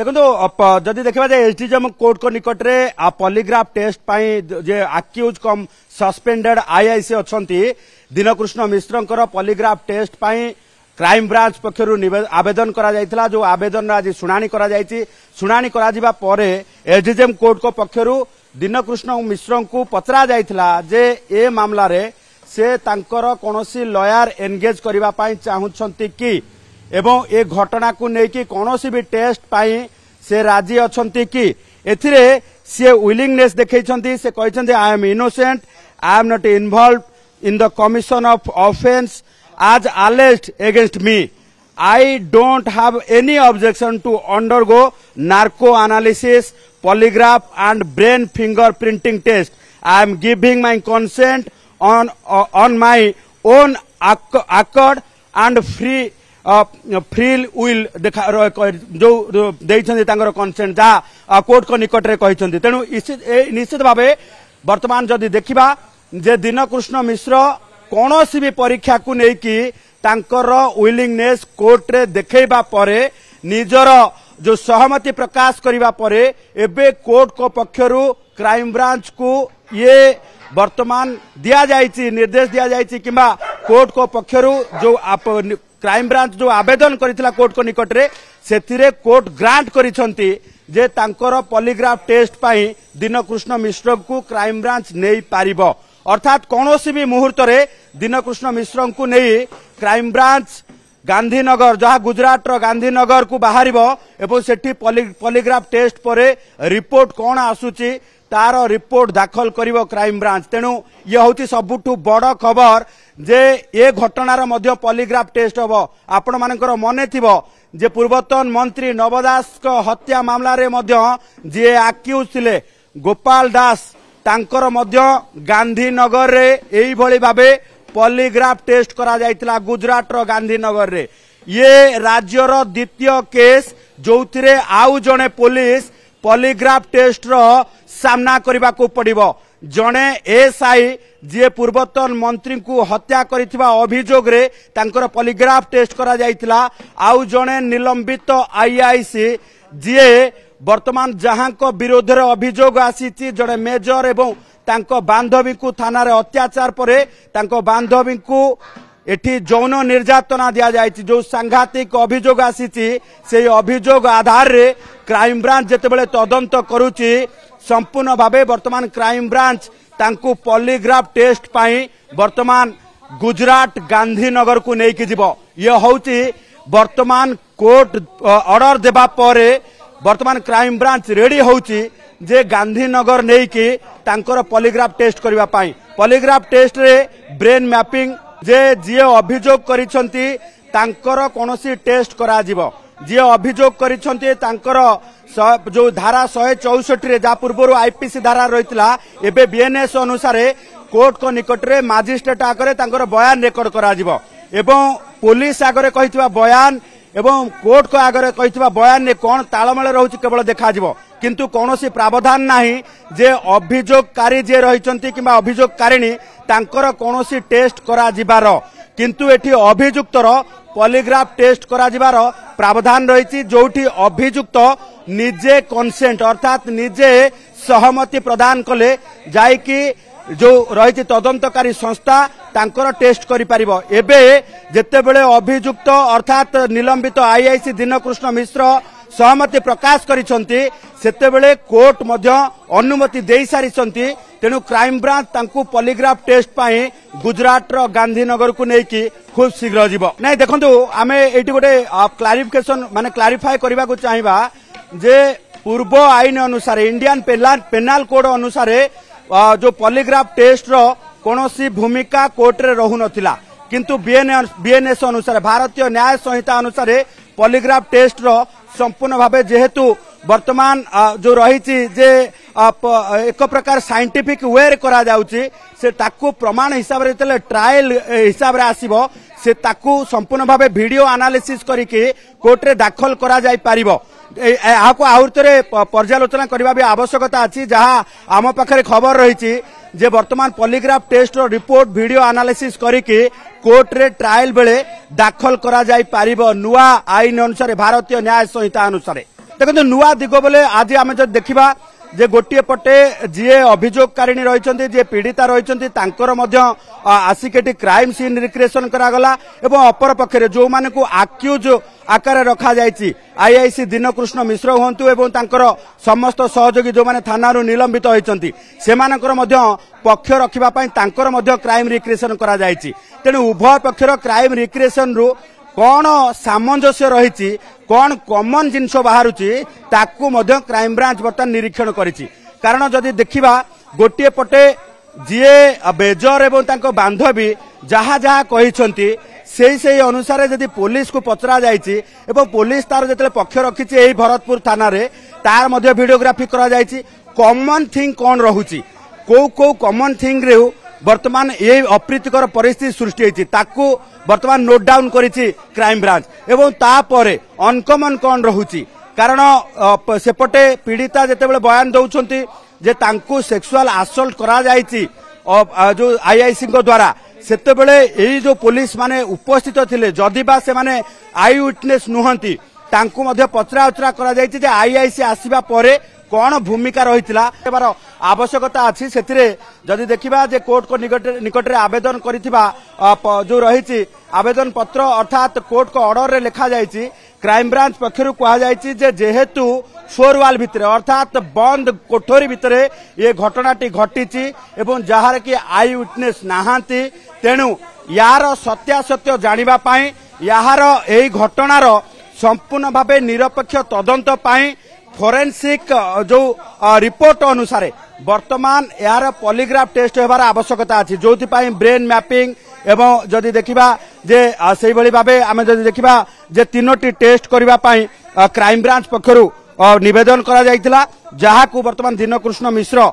देखो जदि देखा जाए एसडीजेएम कोर्ट को निकट में पॉलीग्राफ टेस्ट जे आक्यूज कम सस्पेंडेड आईआईसी अच्छा दीनकृष्ण मिश्र पॉलीग्राफ टेस्ट क्राइम ब्रांच पक्षर आवेदन करा जो आवेदन आज शुणाणी शुणाणी एसडीजेएम कोर्ट को पक्षर दीनकृष्ण मिश्र को पचरा जाइथिला जे ए मामला रे से तांकर कोनोसी लॉयर एंगेज करिबा पई चाहुछंती कि एवं ए घटना को लेकिन कौन भी टेस्ट पाई से राजी अच्छा कि एथिरे से विलिंगनेस देखैछंती से कहछंती I am innocent I am not involve in the commission of offence आज alleged against me I don't have any objection to undergo narco analysis polygraph and brain fingerprinting test I am giving my consent on my own accord and free will जो consent जहाँ court को निकट में कहते तेणु निश्चित भाव वर्तमान जदि देखा जे दीनकृष्ण मिश्र कौन भी परीक्षा को लेकिन विलिंगनेस कोर्ट रे देखा परे निजर जो सहमति प्रकाश करने परे एबे कोर्ट को पक्षर क्राइम ब्रांच को ये वर्तमान दिया जायछि निर्देश दिया जायछि किंबा कोर्ट को पक्षर जो क्राइम ब्रांच जो आवेदन करथिला कोर्ट को निकट रे सेथिरे कोर्ट ग्रांट करिसंती जे तांकर पॉलीग्राफ टेस्ट पाई दीनकृष्ण मिश्र को क्राइम ब्रांच नहीं पारिबो अर्थात कौनसी भी मुहूर्त रे दीनकृष्ण मिश्र को नहीं क्राइम ब्रांच गांधीनगर जहाँ गुजरात रो गांधीनगर को बाहरिबो एवं सेठी पॉलीग्राफ टेस्ट परे रिपोर्ट कौन आसुची तार रिपोर्ट दाखल करिवो क्राइम ब्रांच तेणु ये होती सबुठु बड़ खबर जे ए घटनार मध्य पॉलीग्राफ टेस्ट हबो आपण मानकर मने थिबो जे पूर्वतन मंत्री नव दास को हत्या मामला रे मध्य जे आक्यूज थिले गोपाल दास तांकर मध्य गांधीनगर रे एई भली भाबे पॉलीग्राफ टेस्ट करा जायतिला गुजरात रो गांधीनगर रे ये राज्यर द्वितीय केस जोथिरे आउ जणे पुलिस पॉलीग्राफ टेस्ट रो सामना करबा को पड़िबो जणे एसआई जे पूर्वतन मंत्री को हत्या करिथिबा अभियोग रे तांकर पॉलीग्राफ टेस्ट करा जायतिला आउ जणे निलंबित आईआईसी जे वर्तमान जहां को विरोध रे अभियोग आसीची जणे मेजर एवं तांको बांधवी को थाना रे अत्याचार परे तांको बांधवी को एठी यौन निर्यातना दिया जायछि जो सांघातिक अभियोग आसीची से अभियोग आधार रे क्राइम ब्रांच जेतेबेले तदंत करूची संपूर्ण भावे वर्तमान क्राइम ब्रांच तांको पॉलीग्राफ टेस्ट पाई वर्तमान गुजरात गांधीनगर को लेकिन जीव ये होची वर्तमान कोर्ट ऑर्डर देबा परे वर्तमान क्राइम ब्रांच रेडी होची जे गांधीनगर नहीं कि तांकर पॉलीग्राफ टेस्ट करबा पाई पॉलीग्राफ टेस्ट रे ब्रेन मैपिंग जे जी अभियोग करिसंती तांकर कोनोसी टेस्ट करा जीवो जी अभियोग करिसंती तांकर जो धारा 164 रे जा पूर्व आईपीसी धारा रहितला एबे बीएनएस अनुसार कोर्ट को निकट रे मजिस्ट्रेट आगरे तांकर बयान रेकर्ड करा जीवो एवं पुलिस आगरे कहितबा बयान एवं कोर्ट को आगरे कहितबा बयान ने कोन तालमेल रहउची केवल देखा जीवो किंतु कौनसी प्रावधान नाही जे अभियोगकारी जे रहिचंती किबा अभियोगकारिणी तांकर कौनसी टेस्ट करा जिबार किंतु एठी अभियुक्तर पॉलीग्राफ टेस्ट करा जिबार प्रावधान रहिछि जोठी अभियुक्त निजे कंसेंट अर्थात निजे सहमति प्रदान कले जाय कि जो रही तदंतकारी संस्था तांकर टेस्ट करि परिबो एबे जेतेबेले अभियुक्त अर्थात निलंबित आईआईसी दीनकृष्ण मिश्र सहमति प्रकाश करिसंती सेतेबेले कोर्ट मध्य अनुमति देई सारिसंती तेणु क्राइम ब्रांच तांकु पॉलीग्राफ टेस्ट पाई गुजरात रो गांधीनगर को नेकी खूब शीघ्र जीवो नहीं देखंतु आमे एटी गोटे क्लारिफिकेशन माने क्लारिफाई करबा को चाहिबा जे पूर्व आईन अनुसार इंडियन पेनाल कोड अनुसार जो पॉलीग्राफ टेस्ट रो कोनोसी भूमिका कोर्ट रे रहु नथिला किंतु बीएनएस अनुसार भारतीय न्याय संहिता अनुसार पॉलीग्राफ टेस्ट रो संपूर्ण भावे जेहेतु वर्तमान जो रही जे एक प्रकार साइंटिफिक वे करा जाउची से ताकू प्रमाण हिसाब रे ट्रायल हिसाब रे आसीबो से ताकू संपूर्ण भावे वीडियो एनालिसिस करिके कोर्ट रे दाखल करा जाय पारिबो आको आउरतरे पर्यालोचना करबा भी आवश्यकता अछि जहां आम पाखरे खबर रही जे वर्तमान पॉलीग्राफ टेस्ट रो रिपोर्ट वीडियो एनालिसिस करिके कोर्ट रे ट्रायल बेले दाखल करा जाय पारिबो नुआ आईन अनुसार भारतीय न्याय संहिता अनुसार देखो नुआ दिग बोले आज आम जो देखा जे गोटे पटे जी अभियोगकारिणी रही जी पीड़िता रही आसिक क्राइम सीन रिक्रिएशन करागला एवं अपर पक्षरे जो माने को आक्यूज आकार रखा जायछि आईआईसी दीनकृष्ण मिश्र हुंतु एवं तांकर समस्त सहयोगी जो माने थाना निलंबित होइचंती सेमानकर मध्य पक्ष रखिबा पई तांकर मध्य क्राइम रिक्रिएशन करा जायछि तेणु उभय पक्षर क्राइम रिक्रिएशन रु कौन सामंजस्य रही कौन कॉमन जिनस बाहरुची ताकू मध्य क्राइम ब्रांच बर्तमान निरीक्षण करिछि कारण जदि देखिबा गोटे पटे जीए बेजर एवं तांको बांधवी जहा जहा कहिसंती सेही अनुसार जदि पुलिस को पचरा जायछि एवं पुलिस तार जतले पक्ष रखिछि एही भरतपुर थाना रे तार मध्य वीडियोग्राफी करा जायछि कॉमन थिंग कौन रहुछि को कॉमन थिंग रे वर्तमान ये अप्रीतिकर परिस्थिति सृष्टि होती ताकू वर्तमान नोट डाउन करिछि क्राइम ब्रांच एवं तापरे अनकमन कौन रहुछि कारण सेपटे पीड़िता जेतेबेले बयान दउछंती जे तांकू सेक्सुअल असल्ट करा जायछि जो आईआईसी द्वारा सेतेबेले एही जो पुलिस माने उपस्थित थिले जदि बा से माने आई विटनेस नुहंती तांकू मध्य पचरा उचरा करा जायछि जे आईआईसी आसीबा परे कौन भूमिका रही आवश्यकता अच्छी से जदि देखा जे कोर्ट को निकट रे आवेदन करिथिबा जो रही आवेदन पत्र अर्थात कोर्ट को ऑर्डर रे लिखा जायछि क्राइम ब्रांच पक्षरु कहा जायछि जे जेहेतु फोर वाल भितरे अर्थात बंद कोठरी भितरे ये घटनाटी घटिछि एवं जहार कि आई विटनेस नाहांती तेणु यार सत्यासत्य जानिबा पई यार एई घटनार संपूर्ण भावे निरपेक्ष तदंत पई फोरेंसिक जो रिपोर्ट अनुसार वर्तमान यार पॉलीग्राफ टेस्ट होबार आवश्यकता अछि जोथि पई ब्रेन मैपिंग एवं जदि देखिबा जे सेही भली भाबे आमे जदि देखिबा जे तीनोटी टेस्ट करिबा पई क्राइम ब्रांच पक्षरु निवेदन करा जायतिला जहा को वर्तमान दीनकृष्ण मिश्र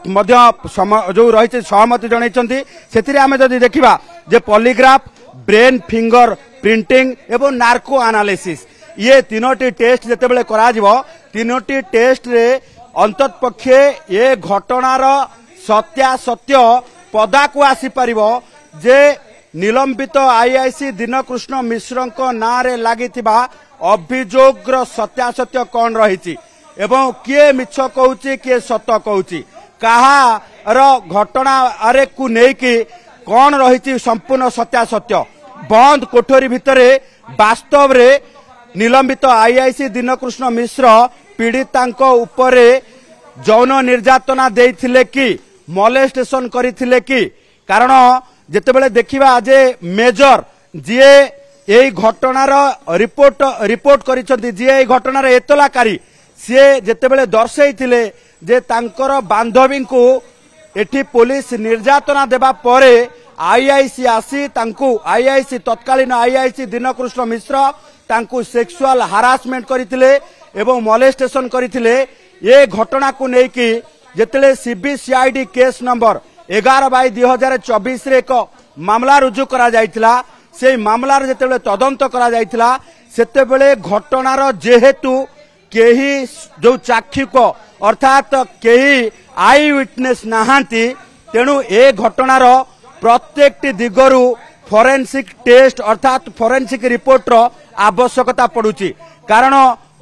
मध्य जो रही सहमति जनैछंती सेतिरे आमे जदि देखिबा जे पॉलीग्राफ ब्रेन फिंगर प्रिंटिंग एवं नार्को एनालिसिस ये तीनोटी टेस्ट जेतेबेले करा जिवो तीनोटी टेस्ट रे अंततपक्षे ये घटनार सत्यासत्य पदा को आसी परिबो जे निलंबित आईआईसी दीनकृष्ण मिश्र ना रे लागिथिबा अभियोगर सत्यासत्य कौन रही एवं किए मिछ कहूची किए सत कहूची कहार घटना अरे को नेकी कौन रही संपूर्ण सत्यासत्य बंद कोठरी भितरे वास्तव रे निलंबित आईआईसी दीनकृष्ण मिश्र पीड़िता उपरे यौन निर्यातना देइथिले कि मोलेस्टेशन करिथिले कि कारण जेतेबेले देखिबा जे मेजर जीए एई घटनार रिपोर्ट करिसंती जीए एई घटनार एतलाकारी से जेतेबेले दर्शाइथिले जे तांकर बांधवी को एठी पुलिस निर्यातना देबा परे आईआईसी आसी तांकू आईआईसी तत्कालीन आईआईसी दीनकृष्ण मिश्र तांकू सेक्सुअल हारासमेंट करिथिले एवं मोलेस्टेशन करिथिले ये घटना को नेकी जेतेले सीबीसीआईडी केस नंबर 11/2024 रे एक मामला रुजु करा जायतिला से मामला जेतेबेले तदंत करा जायतिला सेतेबेले घटनार जेहेतु केही जो चाक्षुक अर्थात केही आई विटनेस नाहांती तेणु ए घटनार प्रत्येक दिगरु फोरेंसिक टेस्ट अर्थात फोरेंसिक रिपोर्ट रो आवश्यकता पड़ुची कारण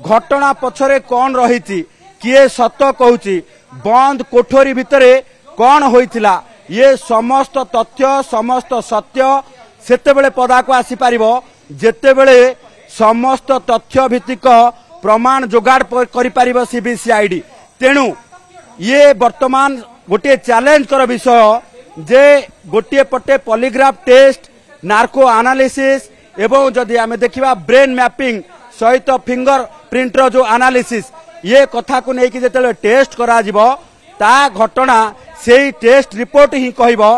घटना पछरे कौन रही किए सत कहूची बंद कोठरी भितरे कौन होइथिला ये समस्त तथ्य समस्त सत्य सेतेबेले पदा को आसी पारिबो जेतेबेले समस्त तथ्य भित्तिक प्रमाण जोगाड़ करि पारिबो सीबीसीआईडी तेणु ये वर्तमान गोटे चैलेंज कर विषय जे गोटे पटे पॉलीग्राफ टेस्ट नार्को एनालिसिस एवं जदि आमे देखिबा ब्रेन मैपिंग सहित फिंगर प्रिंट रो जो एनालिसिस ये कथा को लेकिन जेतेबेले टेस्ट करा जिवो ता घटना सेही टेस्ट रिपोर्ट ही कहबो